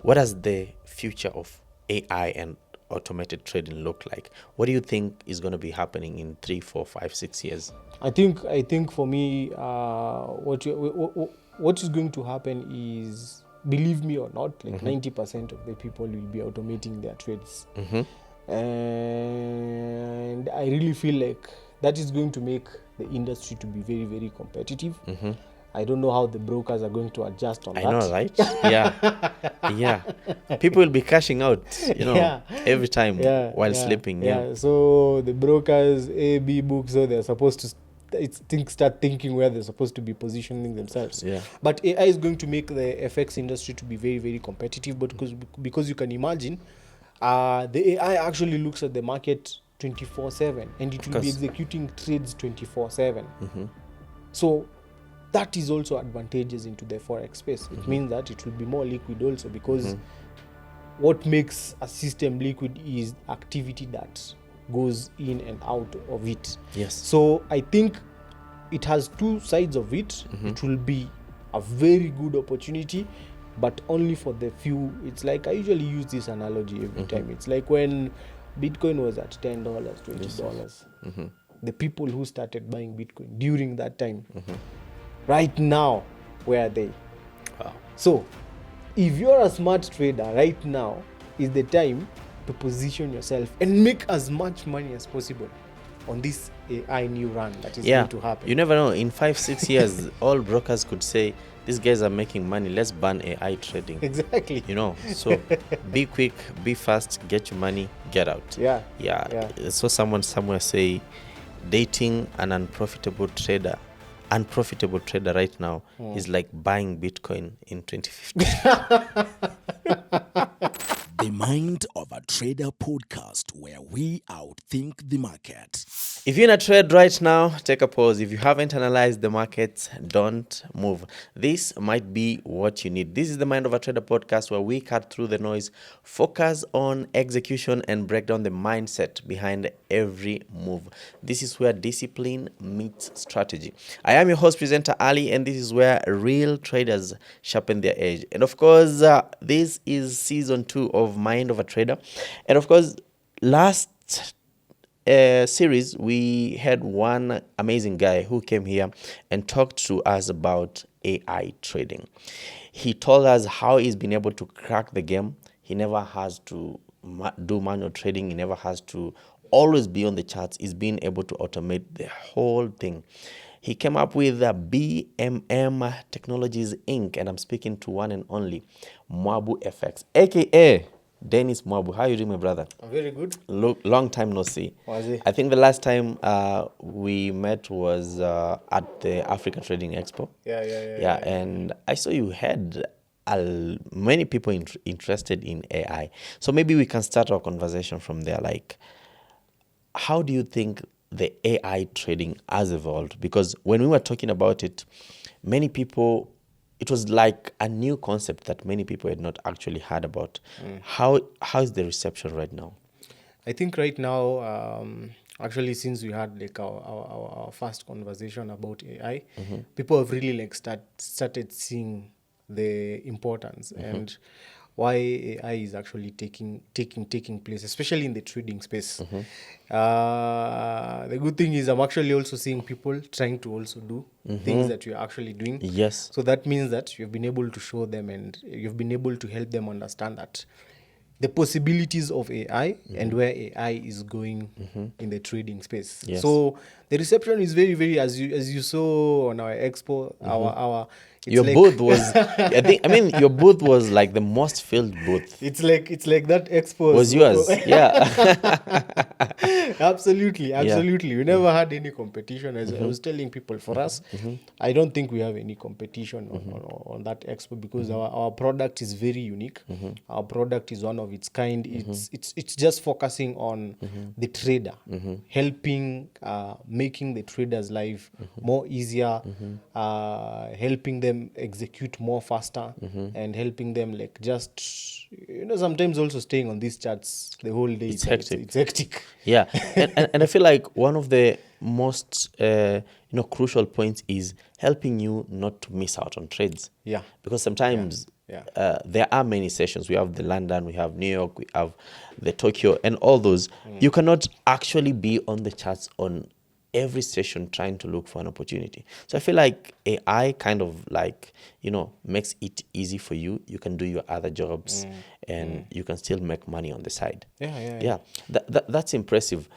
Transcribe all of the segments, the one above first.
what does the future of AI and automated trading look like? What do you think is going to be happening in 3, 4, 5, 6 years? I think for me, what is going to happen is, believe me or not, like 90% of the people will be automating their trades, and I really feel like that is going to make the industry to be very, very competitive. I don't know how the brokers are going to adjust on that. I know, right? Yeah. People will be cashing out, every time while sleeping. So the brokers, A, B books, so they're supposed to start thinking where they're supposed to be positioning themselves. But AI is going to make the FX industry to be very, very competitive, but because you can imagine, the AI actually looks at the market 24/7, and it will be executing trades 24/7. So that is also advantageous into the forex space. It means that it will be more liquid also, because what makes a system liquid is activity that goes in and out of it. So I think it has two sides of it. It will be a very good opportunity, but only for the few. It's like, I usually use this analogy every time. It's like when Bitcoin was at $10, $20. The people who started buying Bitcoin during that time, right now, where are they? So if you're a smart trader, right now is the time to position yourself and make as much money as possible on this AI new run that is going to happen. You never know. In 5, 6 years, all brokers could say, these guys are making money, let's ban AI trading. Exactly. So be quick, be fast, get your money, get out. So someone somewhere say, dating an unprofitable trader right now is like buying Bitcoin in 2015. The Mind of a Trader podcast, where we outthink the market. If you're in a trade right now, take a pause. If you haven't analyzed the markets, don't move. This might be what you need. This is the Mind of a Trader podcast, where we cut through the noise, focus on execution, and break down the mindset behind every move. This is where discipline meets strategy. I am your host, presenter Ali, and this is where real traders sharpen their edge. And of course, this is season 2 of Mind of a Trader. And of course, last series, we had one amazing guy who came here and talked to us about AI trading. He told us how he's been able to crack the game. He never has to do manual trading. He never has to always be on the charts. He's been able to automate the whole thing. He came up with BMM Technologies Inc. And I'm speaking to one and only Mwabu FX, aka Dennis Mwabu. How are you doing, my brother? I'm very good. Long time no see. Was it? I think the last time we met was at the Africa Trading Expo. Yeah. And I saw you had many people interested in AI. So maybe we can start our conversation from there. Like, how do you think the AI trading has evolved? Because when we were talking about it, many people, it was like a new concept that many people had not actually heard about. How is the reception right now? I think right now, actually, since we had like our first conversation about AI, people have really like started seeing the importance and why AI is actually taking place, especially in the trading space. The good thing is I'm actually also seeing people trying to also do things that you're actually doing. Yes. So that means that you've been able to show them and you've been able to help them understand that the possibilities of AI and where AI is going in the trading space. Yes. So the reception is very, very, as you saw on our expo, our your booth was I mean your booth was like the most filled booth. It's like that expo was yours. Absolutely. We never had any competition. As I was telling people, for us, I don't think we have any competition on that expo, because our product is very unique. Our product is one of its kind. It's just focusing on the trader, helping making the trader's life more easier, helping them execute more faster, and helping them like just sometimes also staying on these charts the whole day. It's hectic. It's hectic. Yeah, and I feel like one of the most crucial points is helping you not to miss out on trades. Yeah, because sometimes Yeah. There are many sessions. We have the London, we have New York, we have the Tokyo, and all those. You cannot actually be on the charts on every session trying to look for an opportunity. So I feel like AI kind of like, makes it easy for you. You can do your other jobs and you can still make money on the side. Yeah. That's impressive.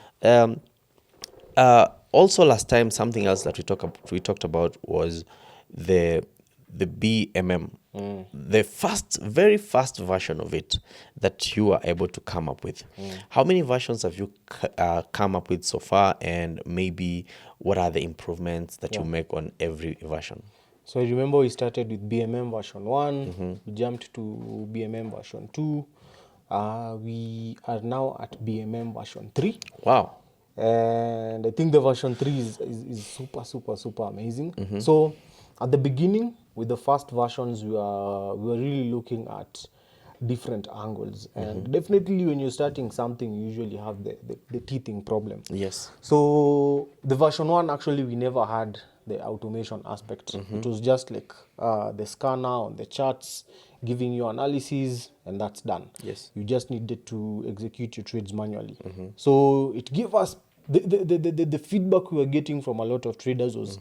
Also, last time, something else that we talked about was the BMM, the very first version of it that you were able to come up with. How many versions have you come up with so far, and maybe what are the improvements that you make on every version? So I remember we started with BMM version 1, we jumped to BMM version 2, we are now at BMM version 3. Wow. And I think the version 3 is super amazing. So at the beginning, with the first versions, we were really looking at different angles. And definitely when you're starting something, you usually have the teething problem. Yes. So the version 1, actually, we never had the automation aspect. It was just like the scanner on the charts, giving you analysis, and that's done. Yes. You just needed to execute your trades manually. So it gave us the feedback we were getting from a lot of traders was,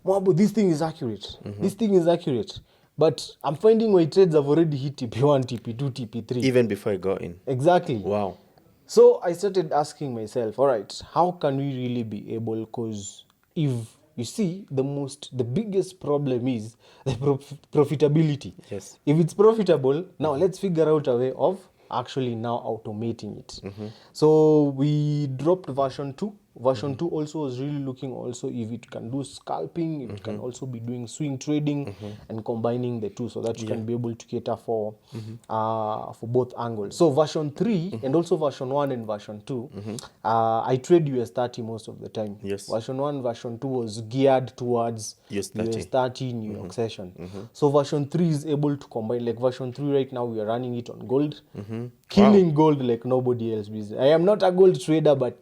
Mwabo, this thing is accurate. This thing is accurate. But I'm finding my trades have already hit TP1, TP2, TP3. Even before I got in. Exactly. Wow. So I started asking myself, all right, how can we really be able? Because if you see, the biggest problem is the profitability. Yes. If it's profitable, now let's figure out a way of actually now automating it. So we dropped version 2. Version 2 also was really looking also if it can do scalping, if it can also be doing swing trading and combining the two so that you can be able to cater for both angles. So version 3 and also version 1 and version 2, I trade US30 most of the time. Yes. Version 1, version 2 was geared towards US30 New York session. So version 3 is able to combine, like version 3 right now we are running it on gold, killing gold like nobody else. I am not a gold trader, but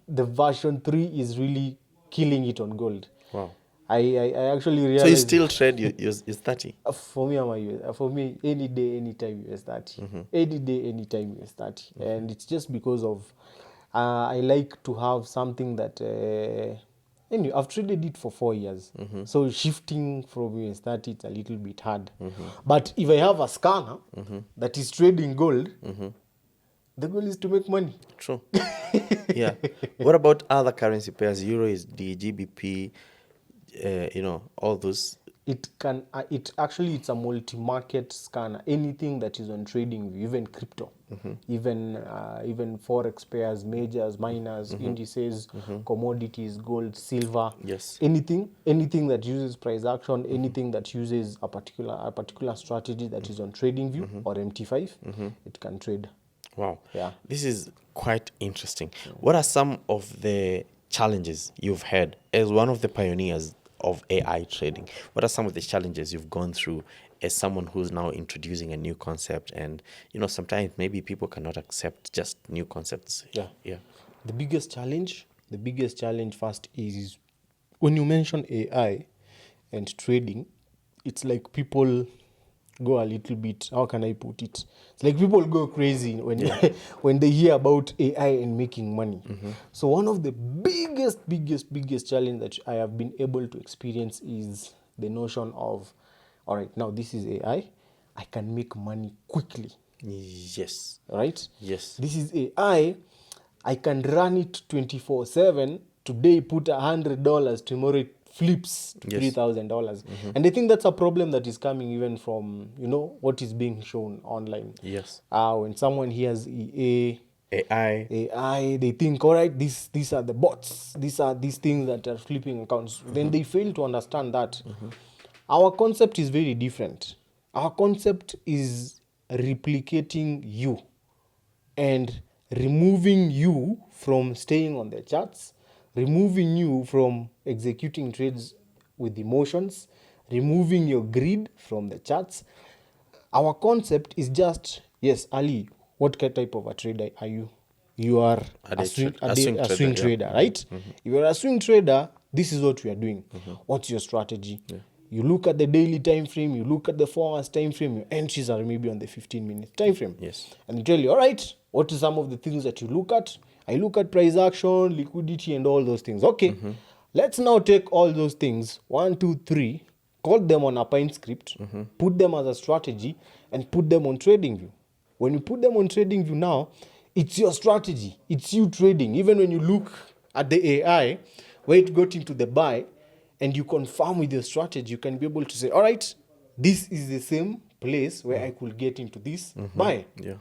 the version 3 is really killing it on gold. Wow. I actually realized. So you still trade US30? For me, any day, anytime US30. Any day, anytime US30. And it's just because of I like to have something that anyway, I've traded it for 4 years. So shifting from US30, it's a little bit hard. But if I have a scanner that is trading gold, the goal is to make money. True. Yeah. What about other currency pairs? Euro is the GBP, all those. It can. It's a multi-market scanner. Anything that is on trading, even crypto, even forex pairs, majors, minors, indices, commodities, gold, silver. Yes. Anything that uses price action, anything that uses a particular strategy that is on TradingView or MT5, it can trade. Wow. Yeah. This is quite interesting. What are some of the challenges you've had as one of the pioneers of AI trading? What are some of the challenges you've gone through as someone who's now introducing a new concept? And, sometimes maybe people cannot accept just new concepts. Yeah. Yeah. The biggest challenge first is when you mention AI and trading, it's like people go a little bit, how can I put it? It's like people go crazy when when they hear about AI and making money. So one of the biggest challenge that I have been able to experience is the notion of, all right, now this is AI, I can make money quickly. Yes. Right? Yes. This is AI, I can run it 24/7. Today put $100, tomorrow it flips $3,000. And I think that's a problem that is coming even from, what is being shown online. Yes. When someone hears AI, they think, all right, these are the bots. These are these things that are flipping accounts. Then they fail to understand that our concept is very different. Our concept is replicating you and removing you from staying on the charts, removing you from executing trades with emotions, removing your greed from the charts. Our concept is just, yes, Ali, what type of a trader are you? You are a swing trader, right? If you're a swing trader, this is what we are doing. What's your strategy? You look at the daily time frame, you look at the 4 hours time frame, your entries are maybe on the 15-minute time frame. Yes. And they tell you, all right, what are some of the things that you look at? I look at price action, liquidity, and all those things. Okay, let's now take all those things, 1, 2, 3, code them on a Pine script, put them as a strategy, and put them on TradingView. When you put them on TradingView now, it's your strategy. It's you trading. Even when you look at the AI, where it got into the buy, and you confirm with your strategy, you can be able to say, all right, this is the same place where I could get into this buy. Yeah.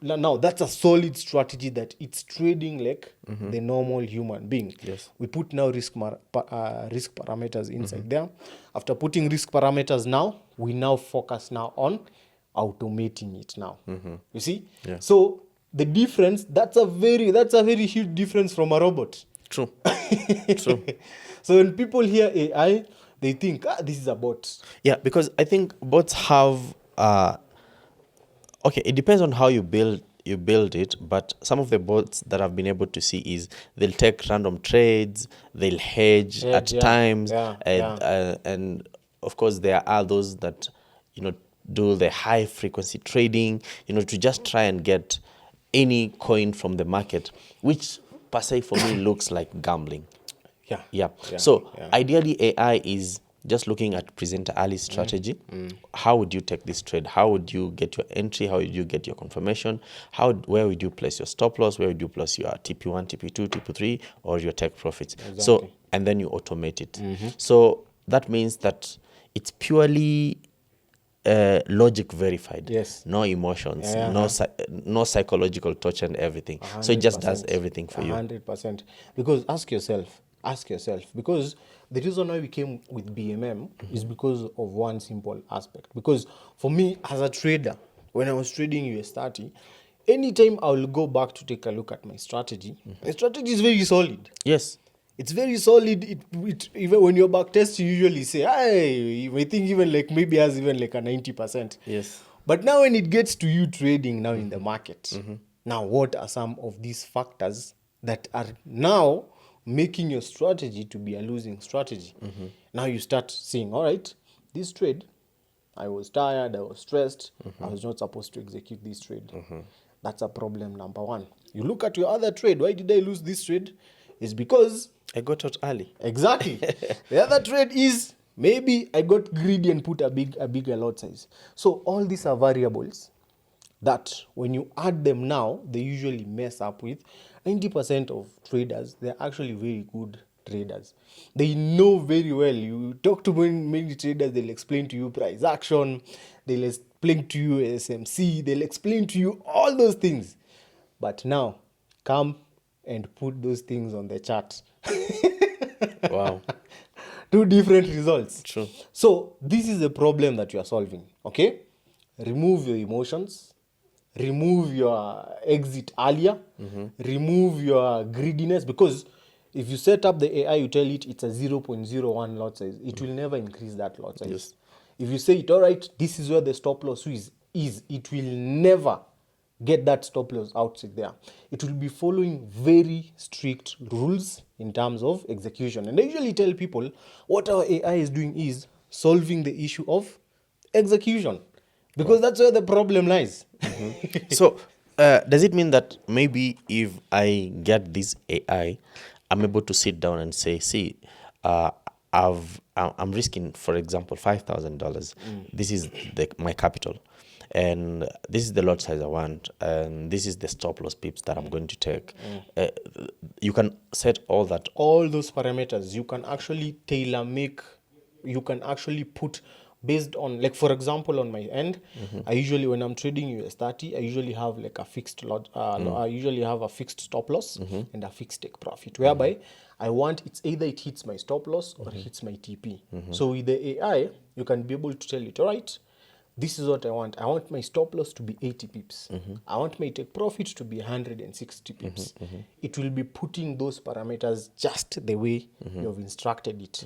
Now that's a solid strategy that it's trading like the normal human being. Yes. We put now risk parameters inside there. After putting risk parameters now, we now focus now on automating it now. You see? Yeah. So the difference, that's a very huge difference from a robot. True. True. So when people hear AI, they think, this is a bot. Yeah, because I think bots have okay, it depends on how you build it, but some of the bots that I've been able to see is they'll take random trades, they'll hedge at times, and of course there are those that do the high frequency trading, to just try and get any coin from the market, which per se for me looks like gambling. Yeah. So ideally AI is just looking at presenter early strategy. How would you take this trade? How would you get your entry? How would you get your confirmation? Where would you place your stop loss? Where would you place your TP1, TP2, TP3, or your take profits? Exactly. So, and then you automate it. So that means that it's purely logic verified. Yes. No emotions, no psychological touch and everything. 100%. So it just does everything for you. 100%. Because ask yourself, because the reason why we came with BMM is because of one simple aspect. Because for me as a trader, when I was trading US30, anytime I will go back to take a look at my strategy, my strategy is very solid. Yes. It's very solid. It even when you're back test, you usually say, you may think even like maybe has even like a 90%. Yes. But now when it gets to you trading now in the market, now what are some of these factors that are now making your strategy to be a losing strategy? Now you start seeing, all right, this trade, I was tired, I was stressed, I was not supposed to execute this trade. That's a problem number one. You look at your other trade, why did I lose this trade? It's because I got out early. Exactly. The other trade is maybe I got greedy and put a bigger lot size. So all these are variables that when you add them now, they usually mess up with 90% of traders. They're actually very good traders. They know very well. You talk to many traders, they'll explain to you price action, they'll explain to you SMC, they'll explain to you all those things. But now, come and put those things on the chart. Wow. Two different results. True. So this is the problem that you are solving. Okay? Remove your emotions. Remove your exit earlier. Remove your greediness. Because if you set up the AI, you tell it it's a 0.01 lot size. It will never increase that lot size. Yes. If you say it, all right, this is where the stop loss is, it will never get that stop loss outside there. It will be following very strict rules in terms of execution. And I usually tell people what our AI is doing is solving the issue of execution. Because that's where the problem lies. So does it mean that maybe if I get this AI, I'm able to sit down and say, see, I'm risking, for example, $5,000. This is my capital. And this is the lot size I want, and this is the stop loss pips that I'm going to take. You can set all that. All those parameters, you can actually tailor make, you can actually put based on, like for example, on my end, I usually, when I'm trading US30, I usually have like a fixed lot, I usually have a fixed stop loss and a fixed take profit, whereby I want it's either it hits my stop loss or it hits my TP. So with the AI, you can be able to tell it, all right, this is what I want. I want my stop loss to be 80 pips. I want my take profit to be 160 pips. It will be putting those parameters just the way you've instructed it.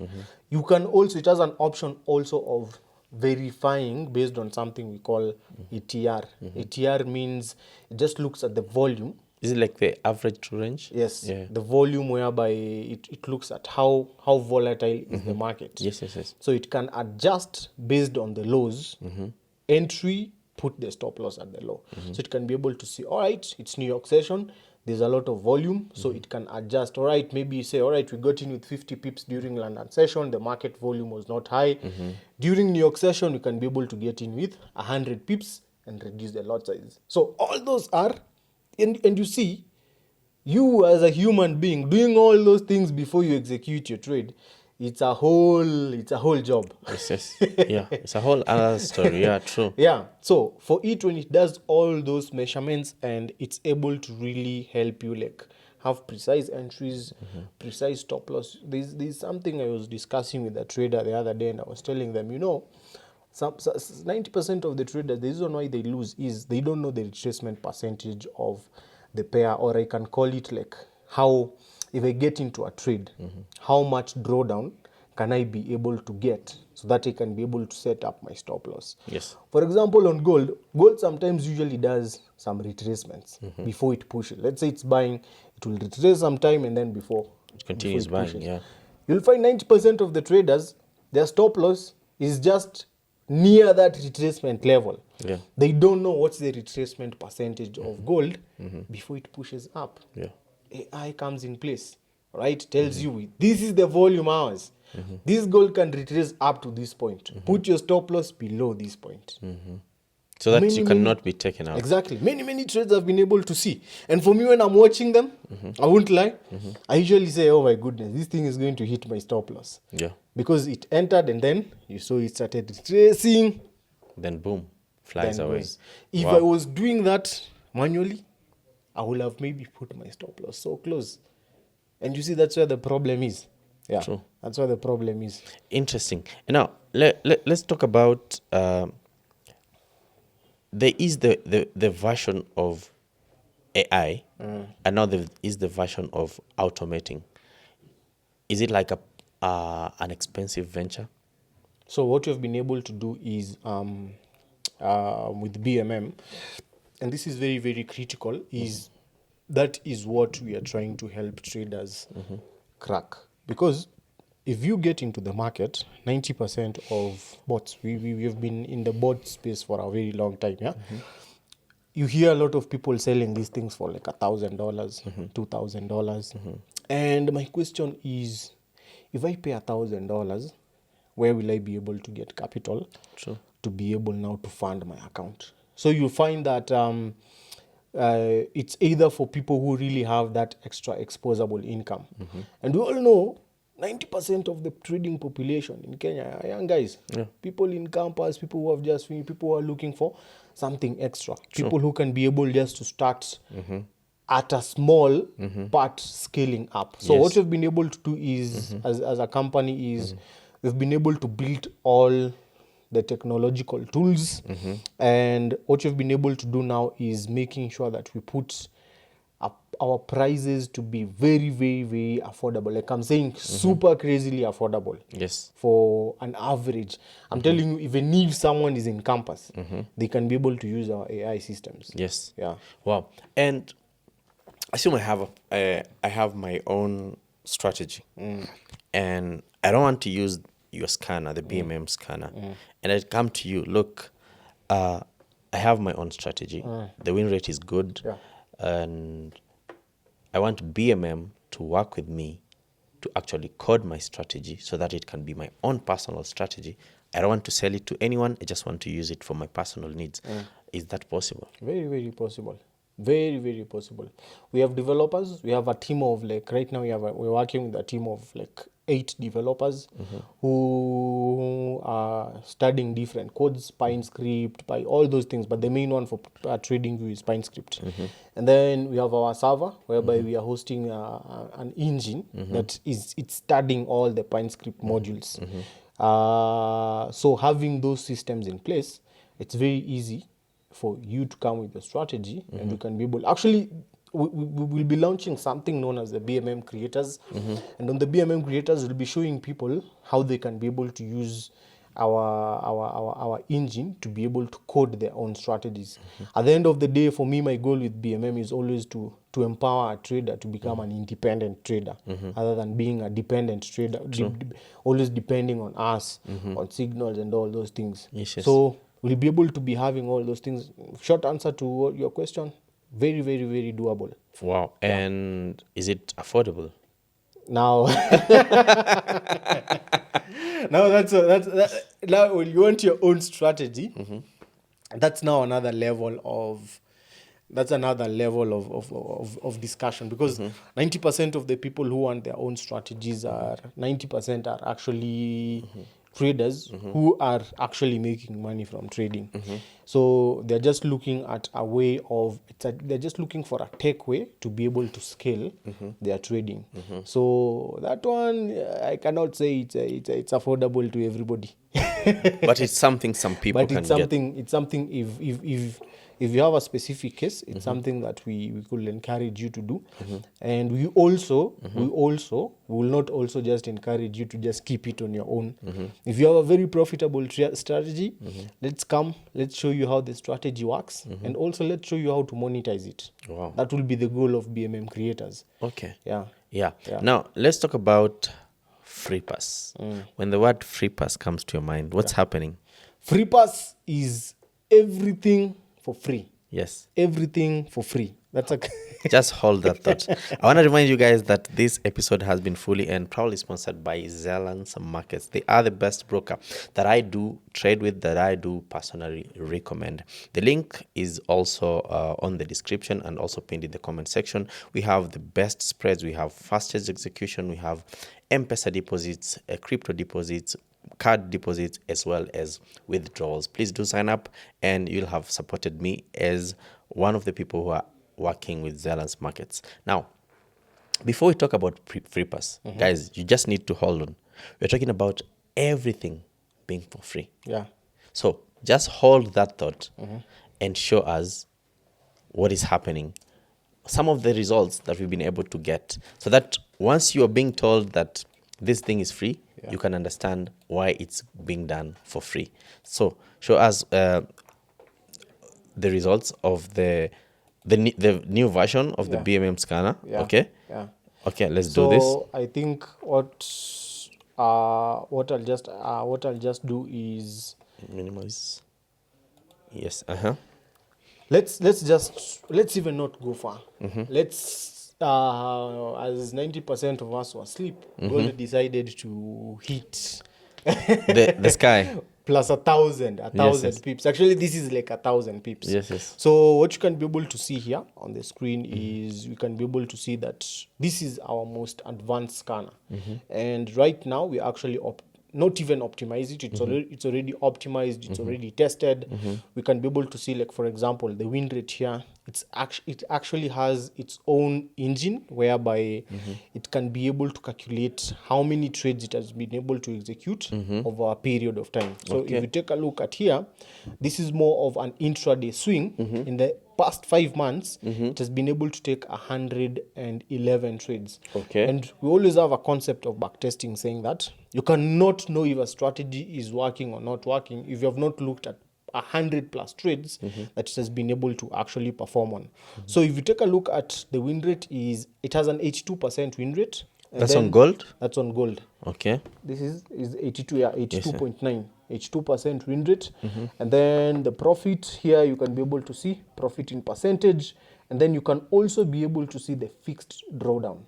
You can also, it has an option also of verifying based on something we call ATR. ATR means it just looks at the volume Is it like the average true range? Yes, Yeah. the volume whereby it looks at how volatile is the market. Yes. So it can adjust based on the lows, entry, put the stop loss at the low. So it can be able to see, all right, it's New York session, there's a lot of volume, so it can adjust. All right, maybe you say, all right, we got in with 50 pips during London session, the market volume was not high. During New York session, you can be able to get in with 100 pips and reduce the lot size. So all those are, and you see, you as a human being doing all those things before you execute your trade, it's a whole job. Yes. Yeah, it's a whole other story. Yeah, true. Yeah, so for it, when it does all those measurements and it's able to really help you like have precise entries, precise stop loss. There's something I was discussing with a trader the other day, and I was telling them, 90% of the traders, the reason why they lose is they don't know the retracement percentage of the pair, or I can call it like how, if I get into a trade, how much drawdown can I be able to get so that I can be able to set up my stop loss. Yes. For example, on gold sometimes usually does some retracements before it pushes. Let's say it's buying, it will retrace some time and then before It continues buying, pushes. yeah. You'll find 90% of the traders, their stop loss is just near that retracement level. Yeah. They don't know what's the retracement percentage of gold before it pushes up. Yeah. AI comes in place, right? Tells you this is the volume hours. This gold can retrace up to this point. Put your stop loss below this point. So that you cannot be taken out. Exactly. Many trades I've been able to see. And for me, when I'm watching them, I won't lie, I usually say, oh my goodness, this thing is going to hit my stop loss. Yeah. Because it entered and then you saw it started retracing. Then boom, flies then away. goes. If Wow. I was doing that manually, I would have maybe put my stop loss so close. And you see, that's where the problem is. Yeah. True. That's where the problem is. Interesting. Now, let's talk about there is the version of AI, and now there is the version of automating. Is it like an expensive venture? So what we've been able to do is with BMM, and this is very, very critical, is that is what we are trying to help traders crack. Because if you get into the market, 90% of bots, we've been in the bot space for a very long time, yeah? You hear a lot of people selling these things for like $1,000, $2,000. And my question is, if I pay $1,000, where will I be able to get capital to be able now to fund my account? So you find that it's either for people who really have that extra exposable income. And we all know 90% of the trading population in Kenya are young guys. People in campus, people who have just finished, people who are looking for something extra. People who can be able just to start at a small but scaling up. So what we've been able to do is, as a company, is we've been able to build all the technological tools. And what we've been able to do now is making sure that we put our prices to be very, very, very affordable. Like I'm saying, super crazily affordable. Yes. For an average. I'm telling you, even if someone is in campus, they can be able to use our AI systems. Yes. Yeah. Wow. And assume I have my own strategy, and I don't want to use your scanner, the BMM scanner, and I come to you. Look, I have my own strategy. The win rate is good, and I want BMM to work with me to actually code my strategy so that it can be my own personal strategy. I don't want to sell it to anyone. I just want to use it for my personal needs. Is that possible? Very, very possible. Very, very possible. We have developers. We have a team of like, right now we're working with a team of like 8 developers who are studying different codes, PineScript, by all those things. But the main one for trading view is PineScript. And then we have our server, whereby we are hosting an engine that it's studying all the PineScript modules. So having those systems in place, it's very easy for you to come with a strategy, and you can be able. Actually, we will be launching something known as the BMM creators, and on the BMM creators, we'll be showing people how they can be able to use our engine to be able to code their own strategies. At the end of the day, for me, my goal with BMM is always to empower a trader to become an independent trader, other than being a dependent trader, always depending on us, on signals and all those things. Yes, yes. So we'll be able to be having all those things. Short answer to your question, very, very, very doable. Wow. And is it affordable? Now, now when you want your own strategy, that's now another level of discussion, because 90% of the people who want their own strategies are 90% are actually traders who are actually making money from trading. So they're just looking at a way of they're just looking for a tech way to be able to scale their trading. So that one, I cannot say it's affordable to everybody. But it's something some people But can it's get. something if you have a specific case, it's something that we could encourage you to do. And we will not also just encourage you to just keep it on your own. If you have a very profitable strategy, let's show you how the strategy works, and also let's show you how to monetize it. Wow. That will be the goal of BMM creators. Okay. Yeah. Yeah. Now, let's talk about free pass. When the word free pass comes to your mind, what's happening? Free pass is everything for free. Yes. Everything for free. That's a Just hold that thought. I want to remind you guys that this episode has been fully and proudly sponsored by Zelance Markets. They are the best broker that I do trade with, that I do personally recommend. The link is also on the description and also pinned in the comment section. We have the best spreads. We have fastest execution. We have M-Pesa deposits, crypto deposits, card deposits, as well as withdrawals. Please do sign up, and you'll have supported me as one of the people who are working with Zelance Markets. Now, before we talk about free pass, guys, you just need to hold on. We're talking about everything being for free. Yeah. So just hold that thought and show us what is happening, some of the results that we've been able to get, so that once you are being told that this thing is free, you can understand why it's being done for free. So show us the results of the new version of the BMM scanner. Yeah. Okay. Yeah. Okay, let's do this. So I think what I'll just do is Minimize. Yes. let's even not go far. Let's as 90% of us were asleep, Gold decided to hit The sky. plus 1,000 yes. pips. Actually, this is like 1,000 pips. Yes. So what you can be able to see here on the screen is you can be able to see that this is our most advanced scanner. And right now we actually not even optimize it. It's already optimized. It's already tested. We can be able to see, like, for example, the win rate here. It actually has its own engine whereby it can be able to calculate how many trades it has been able to execute over a period of time. So if you take a look at here, this is more of an intraday swing. In the past 5 months, it has been able to take 111 trades. Okay. And we always have a concept of backtesting, saying that you cannot know if a strategy is working or not working if you have not looked at 100 plus trades that it has been able to actually perform on. So if you take a look at the win rate, it has an 82% win rate. That's on gold? That's on gold. Okay. This is 82, 82.9, 82% win rate. And then the profit here, you can be able to see profit in percentage. And then you can also be able to see the fixed drawdown.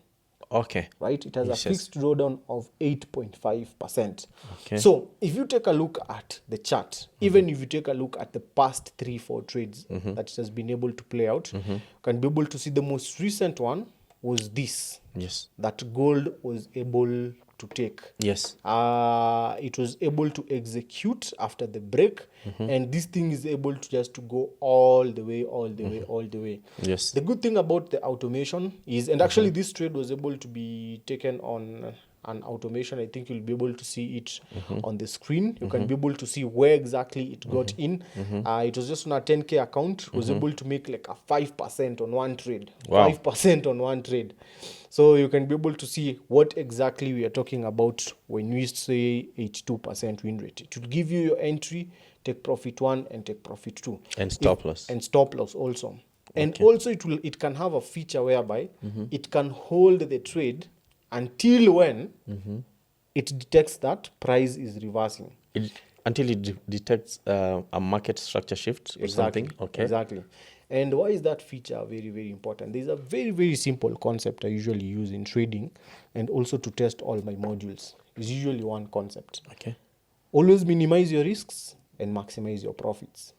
Okay. Right? It has a fixed drawdown of 8.5%. Okay. So if you take a look at the chart, even if you take a look at the past 3-4 trades that it has been able to play out, you can be able to see the most recent one was this. Yes. That gold was able to take. Yes. It was able to execute after the break, and this thing is able to just to go all the way. Yes. The good thing about the automation is, and actually this trade was able to be taken on an automation. I think you'll be able to see it on the screen. You can be able to see where exactly it got in. It was just on a 10K account. Was able to make like a 5% on one trade. Wow. 5% on one trade. So you can be able to see what exactly we are talking about when we say 82% win rate. It will give you your entry, take profit 1 and take profit 2. And stop loss. And stop loss also. And also it can have a feature whereby it can hold the trade until when it detects that price is reversing. Until it detects a market structure shift or something. Okay. Exactly. And why is that feature very, very important? There's a very, very simple concept I usually use in trading and also to test all my modules. It's usually one concept. Okay. Always minimize your risks and maximize your profits.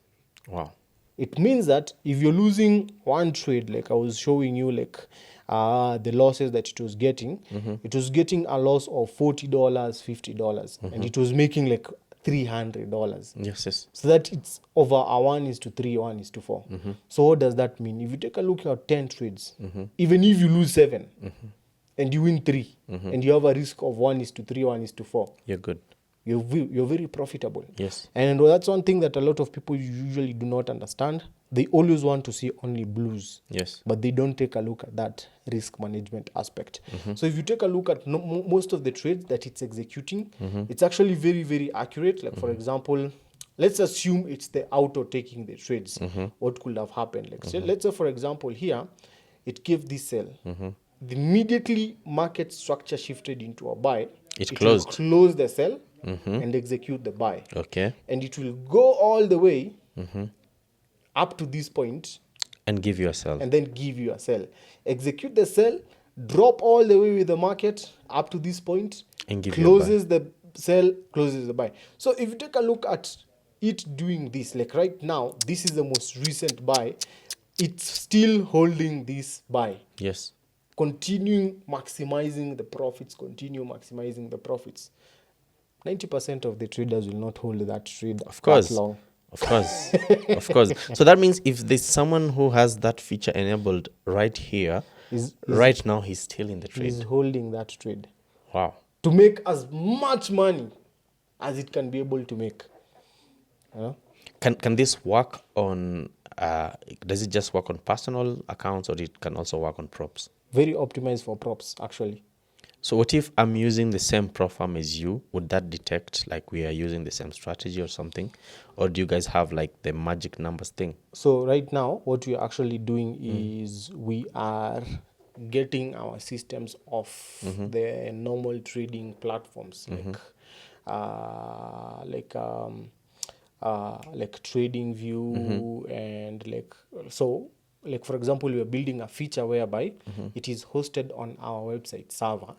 Wow. It means that if you're losing one trade, like I was showing you, like the losses that it was getting a loss of $40, $50, and it was making like $300. Yes. So that it's over a 1:3, 1:4. So what does that mean? If you take a look at 10 trades, even if you lose 7 and you win 3 and you have a risk of 1:3, 1:4, You're good. you're very profitable. Yes. And that's one thing that a lot of people usually do not understand. They always want to see only blues. Yes. But they don't take a look at that risk management aspect. So if you take a look at most of the trades that it's executing, it's actually very, very accurate. Like for example, let's assume it's the auto taking the trades. What could have happened? Like let's say, for example, here, it gave this sell. Immediately market structure shifted into a buy. It will closed. close the sell and execute the buy. Okay. And it will go all the way up to this point And give you a sell. and then give you a sell. Execute the sell, drop all the way with the market up to this point, And give you a closes the sell, closes the buy. So if you take a look at it doing this, like right now, this is the most recent buy. It's still holding this buy. Yes. Continuing maximizing the profits, 90% of the traders will not hold that trade Of course. that long. Of course. Of course. So that means if there's someone who has that feature enabled right here, right now he's still in the trade. He's holding that trade Wow. to make as much money as it can be able to make. Can this work on, does it just work on personal accounts or it can also work on props? Very optimized for props, actually. So what if I'm using the same prop farm as you? Would that detect like we are using the same strategy or something? Or do you guys have like the magic numbers thing? So right now, what we're actually doing is we are getting our systems off the normal trading platforms like Trading View and like for example, we are building a feature whereby it is hosted on our website server.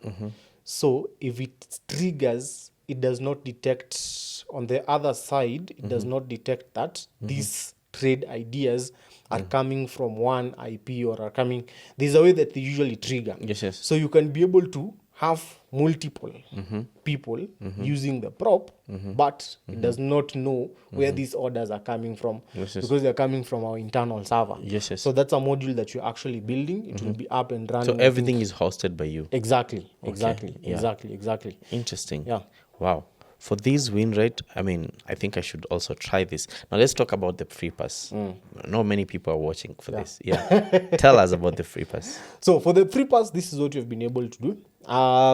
So if it triggers, it does not detect on the other side, it does not detect that these trade ideas are coming from one IP or are coming. There's a way that they usually trigger. Yes. So you can be able to have multiple people using the prop, but it does not know where these orders are coming from because they're coming from our internal server. Yes. So that's a module that you're actually building. It will be up and running. So everything is hosted by you. Exactly. Yeah. Exactly. Interesting. Yeah. Wow. For this win rate, I mean, I think I should also try this. Now let's talk about the free pass. Not many people are watching for this. Yeah. Tell us about the free pass. So for the free pass, this is what we've been able to do.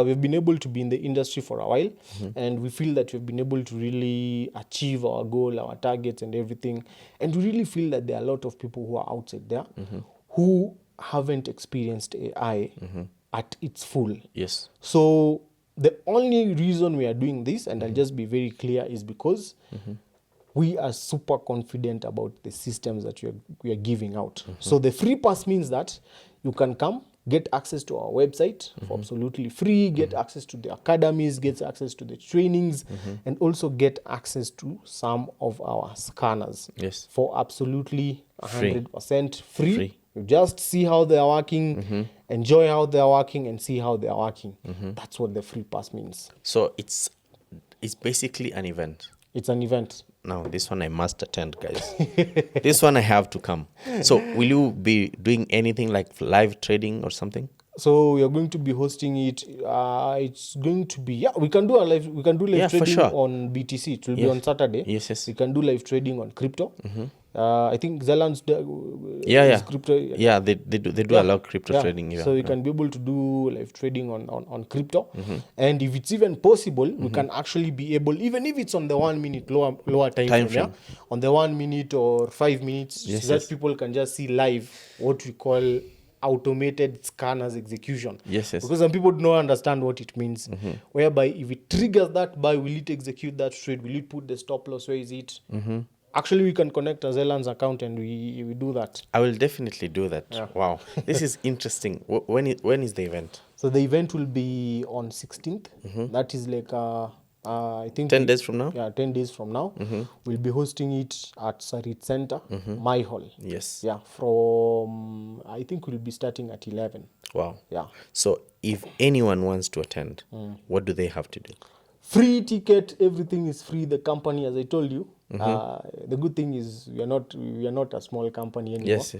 We've been able to be in the industry for a while, and we feel that we've been able to really achieve our goal, our targets and everything. And we really feel that there are a lot of people who are outside there who haven't experienced AI at its full. Yes. So the only reason we are doing this, and I'll just be very clear, is because we are super confident about the systems that we are giving out. So the free pass means that you can come, get access to our website for absolutely free, get access to the academies, get access to the trainings, and also get access to some of our scanners for absolutely 100% free. You just see how they are working, enjoy how they are working, and see how they are working. That's what the free pass means. So it's basically an event. It's an event. Now, this one I must attend, guys. This one I have to come. So will you be doing anything like live trading or something? So we are going to be hosting it. It's going to be we can do live for trading sure. on BTC. It will be on Saturday. Yes. We can do live trading on crypto. I think Zeland's Yeah. crypto. Yeah, they do allow crypto trading. Yeah. So we can be able to do live trading on crypto. And if it's even possible, we can actually be able, even if it's on the 1 minute lower time frame, on the 1 minute or 5 minutes, so that people can just see live what we call automated scanners execution. Yes. Because some people don't understand what it means. Whereby if it triggers that buy, will it execute that trade? Will it put the stop loss? Where is it? Actually, we can connect a Zeland's account and we do that. I will definitely do that. Yeah. Wow. This is interesting. When is the event? So the event will be on 16th. That is like I think 10 days from now? Yeah, 10 days from now. We'll be hosting it at Sarit Center, My Hall. Yes. Yeah, from I think we'll be starting at 11. Wow. Yeah. So if anyone wants to attend, what do they have to do? Free ticket, everything is free. The company, as I told you, the good thing is we are not a small company anymore. Yes.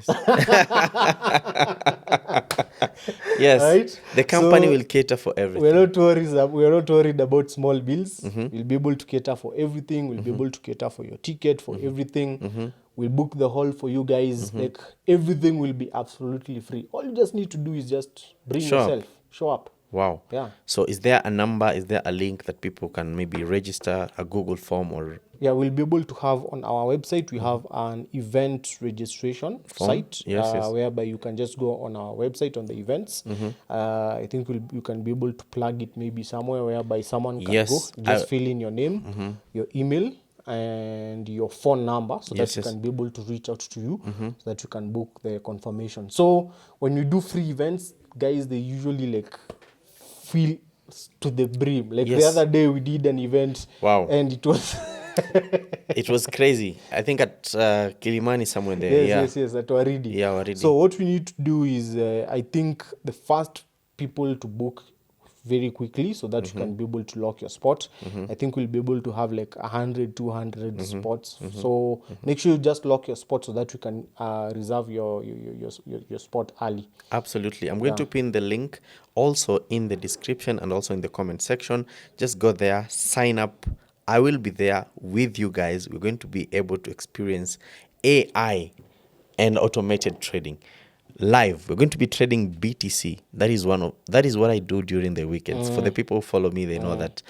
Yes. Right? The company will cater for everything. We're not worried about small bills. We'll be able to cater for everything. We'll be able to cater for your ticket, for everything. We'll book the hall for you guys. Like everything will be absolutely free. All you just need to do is just bring yourself, show up. Wow. Yeah. So is there a number, is there a link that people can maybe register, a Google form or? Yeah, we'll be able to have on our website, we have an event registration site whereby you can just go on our website on the events. I think you can be able to plug it maybe somewhere whereby someone can go. Just fill in your name, your email, and your phone number so that you can be able to reach out to you so that you can book the confirmation. So when we do free events, guys, they usually like fill to the brim. Like the other day we did an event. Wow. And it was it was crazy. I think at Kilimani somewhere there. Yes, at Waridi. Yeah, Waridi. So what we need to do is, I think the first people to book very quickly so that you can be able to lock your spot. I think we'll be able to have like 100, 200 spots. So make sure you just lock your spot so that you can reserve your spot early. Absolutely. I'm going to pin the link also in the description and also in the comment section. Just go there, sign up. I will be there with you guys. We're going to be able to experience AI and automated trading live. We're going to be trading BTC. That is what I do during the weekends. For the people who follow me, they know that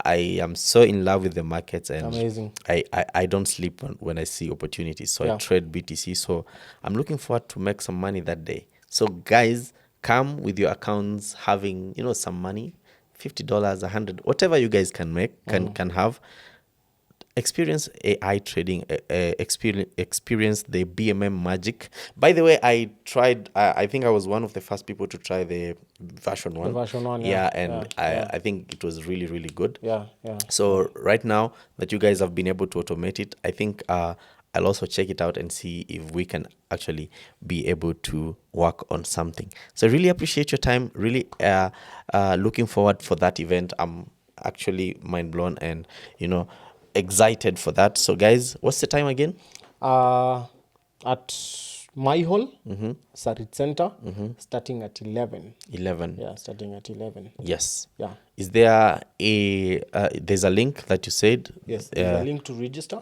I am so in love with the markets and amazing. I don't sleep when I see opportunities. So I trade BTC. So I'm looking forward to make some money that day. So guys, come with your accounts having, some money, $50, $100, whatever you guys can make, can have. Experience AI trading, experience the BMM magic. By the way, I tried, I think I was one of the first people to try the version 1. The version 1, I think it was really, really good. Yeah. So right now that you guys have been able to automate it, I think I'll also check it out and see if we can actually be able to work on something. So I really appreciate your time, really looking forward for that event. I'm actually mind blown and, excited for that. So guys, what's the time again? At My Hall, Sarit Center, starting at 11. 11. Yeah, starting at 11. Yes. Yeah. Is there there's a link that you said? Yes, there's a link to register.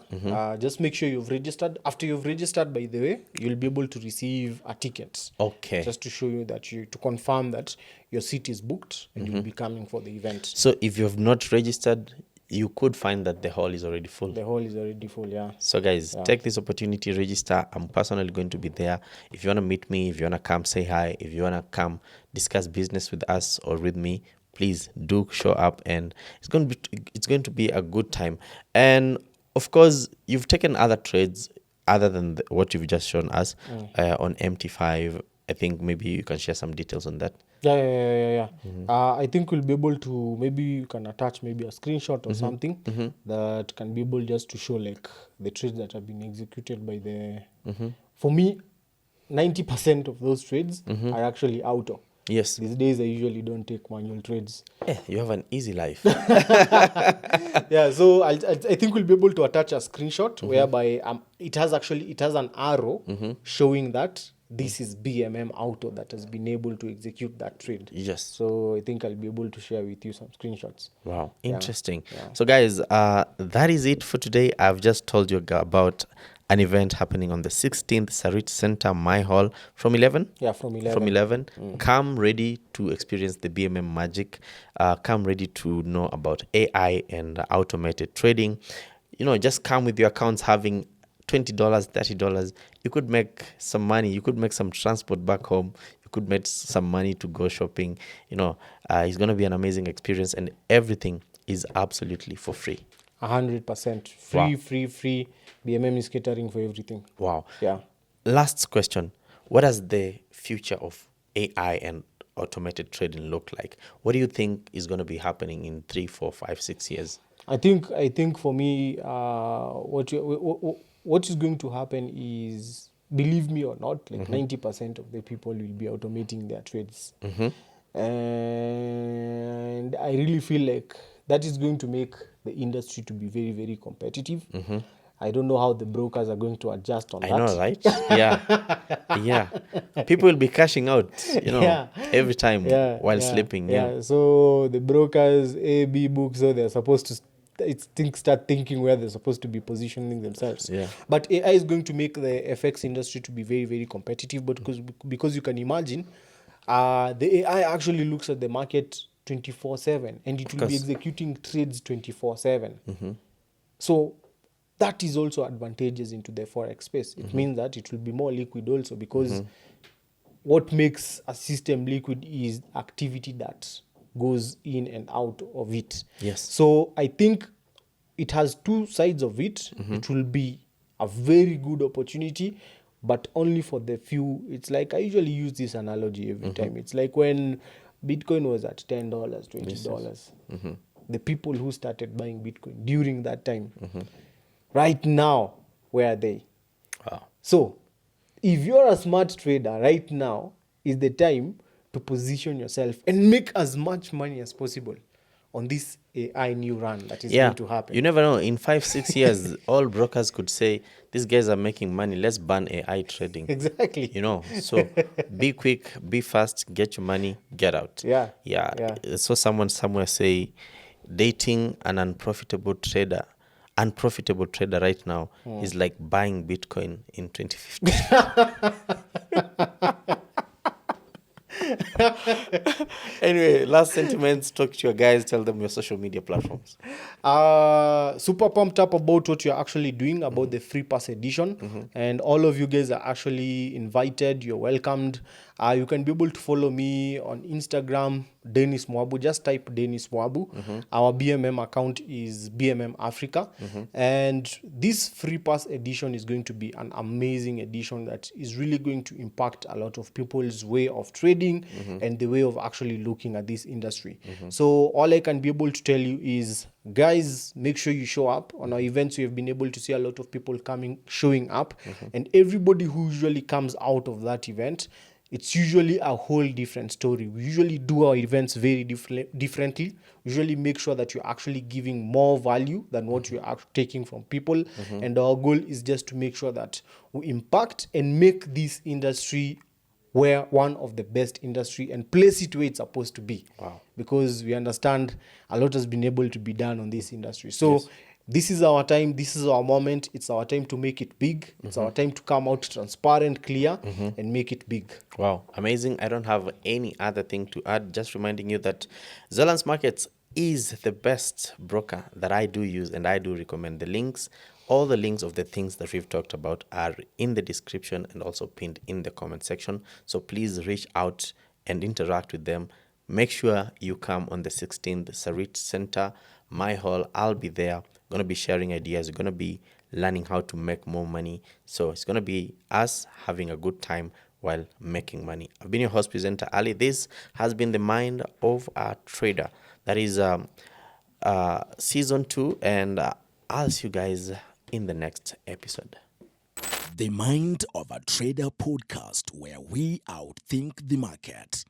Just make sure you've registered. After you've registered, by the way, you'll be able to receive a ticket. Okay. Just to show you to confirm that your seat is booked and you'll be coming for the event. So if you have not registered, you could find that the hall is already full. The hall is already full, yeah. So guys, take this opportunity, register. I'm personally going to be there. If you want to meet me, if you want to come say hi, if you want to come discuss business with us or with me, please do show up, and it's going to be a good time. And of course, you've taken other trades other than what you've just shown us on MT5. I think maybe you can share some details on that. Yeah. I think we'll be able to, maybe you can attach maybe a screenshot or something that can be able just to show like the trades that have been executed by the... For me, 90% of those trades are actually auto. Yes. These days I usually don't take manual trades. You have an easy life. Yeah, so I think we'll be able to attach a screenshot whereby it has an arrow showing that this is BMM Auto that has been able to execute that trade. Yes. So I think I'll be able to share with you some screenshots. Wow, interesting. Yeah. So, guys, that is it for today. I've just told you about an event happening on the 16th, Sarit Center, My Hall, from 11? Yeah, from 11. From 11. Come ready to experience the BMM magic. Come ready to know about AI and automated trading. Just come with your accounts having $20, $30. You could make some money. You could make some transport back home. You could make some money to go shopping. It's going to be an amazing experience, and everything is absolutely for free. 100% free. BMM is catering for everything. Wow. Yeah. Last question. What does the future of AI and automated trading look like? What do you think is going to be happening in 3, 4, 5, 6 years? I think for me, what is going to happen is, believe me or not, like 90% of the people will be automating their trades. And I really feel like that is going to make the industry to be very, very competitive. I don't know how the brokers are going to adjust on that. I know, right? Yeah. People will be cashing out, every time while sleeping. Yeah. So the brokers, A, B books, so they're supposed to start thinking where they're supposed to be positioning themselves. Yeah. But AI is going to make the FX industry to be very, very competitive. But because you can imagine, the AI actually looks at the market 24/7, and it will be executing trades 24/7. So that is also advantageous into the forex space. It means that it will be more liquid also, because what makes a system liquid is activity that goes in and out of it. Yes. So I think it has two sides of it. It will be a very good opportunity, but only for the few. It's like, I usually use this analogy every time. It's like when Bitcoin was at $10, $20. The people who started buying Bitcoin during that time, right now, where are they? Wow. So if you're a smart trader, right now is the time to position yourself and make as much money as possible on this AI new run that is going to happen. You never know. In 5, 6 years, all brokers could say, these guys are making money. Let's ban AI trading. Exactly. So be quick, be fast, get your money, get out. Yeah. So someone somewhere say, dating an unprofitable trader right now is like buying Bitcoin in 2015. Anyway, last sentiments. Talk to your guys. Tell them your social media platforms. Super pumped up about what you're actually doing about the free pass edition, and all of you guys are actually invited. You're welcomed. You can be able to follow me on Instagram, Dennis Mwabu. Just type Dennis Mwabu. Our BMM account is BMM Africa, and this free pass edition is going to be an amazing edition that is really going to impact a lot of people's way of trading and the way of actually looking at this industry. So all I can be able to tell you is, guys, make sure you show up on our events. We have been able to see a lot of people showing up, and everybody who usually comes out of that event, it's usually a whole different story. We usually do our events very differently. We usually make sure that you're actually giving more value than what you're taking from people. And our goal is just to make sure that we impact and make this industry where one of the best industry and place it where it's supposed to be. Wow. Because we understand a lot has been able to be done on this industry. So this is our time. This is our moment. It's our time to make it big. It's our time to come out transparent, clear, and make it big. Wow, amazing. I don't have any other thing to add. Just reminding you that Zolans Markets is the best broker that I do use, and I do recommend. All the links of the things that we've talked about are in the description and also pinned in the comment section. So please reach out and interact with them. Make sure you come on the 16th, Sarit Center, My Hall. I'll be there. Going to be sharing ideas. We're going to be learning how to make more money. So it's going to be us having a good time while making money. I've been your host, presenter Ali. This has been the Mind of a Trader. That is season 2, and I'll see you guys in the next episode. The Mind of a Trader podcast, where we outthink the market.